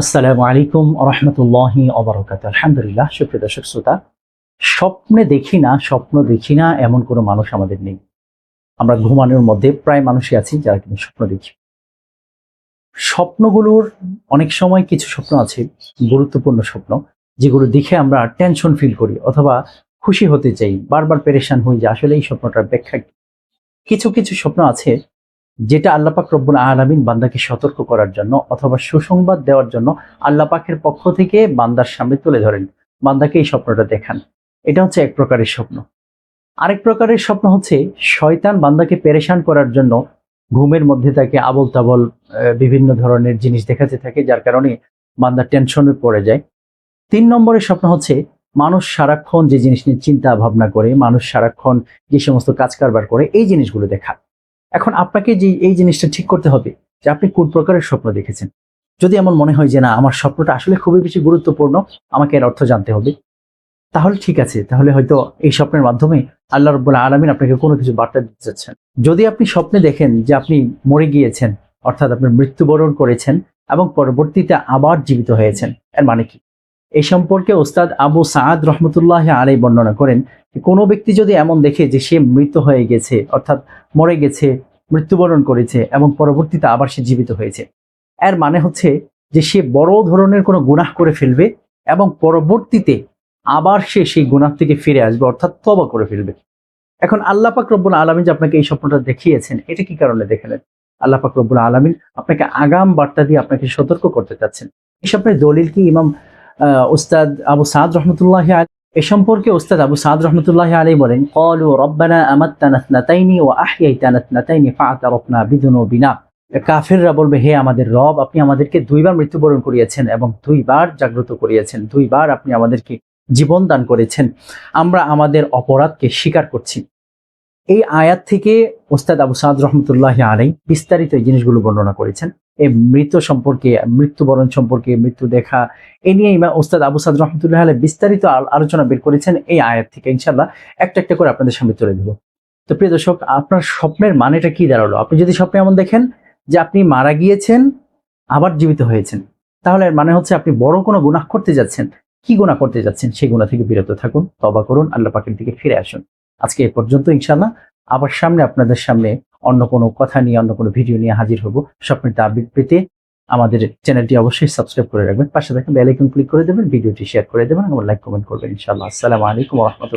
আসসালামু আলাইকুম রহমতুল্লাহি অবরাকাতুহু। আলহামদুলিল্লাহ, সুপ্রিয় দর্শক শ্রোতা, স্বপ্ন দেখি না এমন কোনো মানুষ আমাদের নেই। আমরা ঘুমানোর মধ্যে প্রায় মানুষই আছি যারা কিন্তু স্বপ্ন দেখি। স্বপ্নগুলোর অনেক সময় কিছু স্বপ্ন আছে গুরুত্বপূর্ণ স্বপ্ন, যেগুলো দেখে আমরা টেনশন ফিল করি অথবা খুশি হতে চাই, বারবার পেরেশান হই যে আসলে এই স্বপ্নটার ব্যাখ্যা কি। কিছু কিছু স্বপ্ন আছে যেটা আল্লাহ পাক রব্বুল আলামিন বান্দাকে সতর্ক করার জন্য অথবা সুসংবাদ দেওয়ার জন্য আল্লাহ পাকের পক্ষ থেকে বান্দার সামনে তুলে ধরেন, বান্দাকে এই স্বপ্নটা দেখান। এটা হচ্ছে এক প্রকারের স্বপ্ন। আরেক প্রকারের স্বপ্ন হচ্ছে শয়তান বান্দাকে পেরেশান করার জন্য ঘুমের মধ্যে তাকে আবল তাবল বিভিন্ন ধরনের জিনিস দেখাতে থাকে, যার কারণে বান্দা টেনশনে পড়ে যায়। ৩ নম্বরের স্বপ্ন হচ্ছে মানুষ সারাক্ষণ যে জিনিস নিয়ে চিন্তা ভাবনা করে, মানুষ সারাক্ষণ যে সমস্ত কাজ কারবার করে, এই জিনিসগুলো দেখা। এখন আপনাকে যে এই জিনিসটা ঠিক করতে হবে যে আপনি কোন প্রকারের স্বপ্ন দেখেছেন। যদি এমন মনে হয় যে না, আমার স্বপ্নটা আসলে খুবই বেশি গুরুত্বপূর্ণ, আমাকে এর অর্থ জানতে হবে, তাহলে ঠিক আছে, তাহলে হয়তো এই স্বপ্নের মাধ্যমে আল্লাহ রাব্বুল আলামিন আপনাকে কোনো কিছু বার্তা দিতে চাচ্ছেন। যদি আপনি স্বপ্নে দেখেন যে আপনি মরে গিয়েছেন, অর্থাৎ আপনি মৃত্যুবরণ করেছেন এবং পরবর্তীতে আবার জীবিত হয়েছেন, এর মানে কি? এই সম্পর্কে ওস্তাদ আবু সাআদ রহমতুল্লাহ আলাইহি বর্ণনা করেন যে কোনো ব্যক্তি যদি এমন দেখে যে সে মৃত হয়ে গেছে, অর্থাৎ মরে গেছে, মৃত্যুবরণ করেছে এবং পরবর্তীতে আবার সে জীবিত হয়েছে, এর মানে হচ্ছে যে সে বড় ধরনের কোনো গুনাহ করে ফেলবে এবং পরবর্তীতে আবার সে সেই গুনাহ থেকে ফিরে আসবে, অর্থাৎ তওবা করে ফেলবে। এখন আল্লাহ পাক রব্বুল আলামিন যে আপনাকে এই স্বপ্নটা দেখিয়েছেন, এটা কি কারণে দেখালেন? আল্লাহ পাক রব্বুল আলামিন আপনাকে আগাম বার্তা দিয়ে আপনাকে সতর্ক করতে চাচ্ছেন। এই স্বপ্নের দলিল কি? ইমাম উস্তাদ আবু সাদ রহমতুল্লাহ এ সম্পর্কে উস্তাদ আবু সাদ রহমতুল্লাহ আলাইহি বলেন, ক্বালু রব্বানা আমাত্তানা ইসনাতাইনি ওয়া আহইয়াইতানা ইসনাতাইনি ফা'তারাফনা বিযুনুবিনা। কাফিররা বলবে, হে আমাদের রব, আপনি আমাদেরকে দুইবার মৃত্যুবরণ করিয়েছেন এবং দুইবার জাগ্রত করিয়েছেন, দুইবার আপনি আমাদেরকে জীবন দান করেছেন, আমরা আমাদের অপরাধকে স্বীকার করছি। এই আয়াত থেকে ওস্তাদ আবু সাদ রহমতুল্লাহ আলাইহি বিস্তারিত এই জিনিসগুলো বর্ণনা করেছেন। এই মৃত সম্পর্কে, মৃত্যুবরণ সম্পর্কে, মৃত্যু দেখা, এ নিয়ে ইমাম ওস্তাদ আবু সাদ রহমতুল্লাহ আলাইহি বিস্তারিত আলোচনা বের করেছেন এই আয়াত থেকে। ইনশাআল্লাহ একটা একটা করে আপনাদের সামনে তুলে দেব। তো প্রিয় দর্শক, আপনার স্বপ্নের মানেটা কি দাঁড়ালো? আপনি যদি স্বপ্নে এমন দেখেন যে আপনি মারা গিয়েছেন, আবার জীবিত হয়েছেন, তাহলে এর মানে হচ্ছে আপনি বড় কোনো গুনাহ করতে যাচ্ছেন। কি গুনাহ করতে যাচ্ছেন? সেই গুনাহ থেকে বিরত থাকুন, তওবা করুন, আল্লাহ পাকের দিকে ফিরে আসুন। আজকে এ পর্যন্ত। ইনশাআল্লাহ আবার সামনে আপনাদের সামনে অন্য কোনো কথা নিয়ে, অন্য কোনো ভিডিও নিয়ে হাজির হব। স্বপ্নের আপডেট পেতে আমাদের চ্যানেলটি অবশ্যই সাবস্ক্রাইব করে রাখবেন, পাশে থাকা বেল আইকন ক্লিক করে দেবেন, ভিডিওটি শেয়ার করে দেবেন এবং লাইক কমেন্ট করবেন। ইনশাআল্লাহ। আসসালামু আলাইকুম ওয়া রাহমাতুল্লাহ।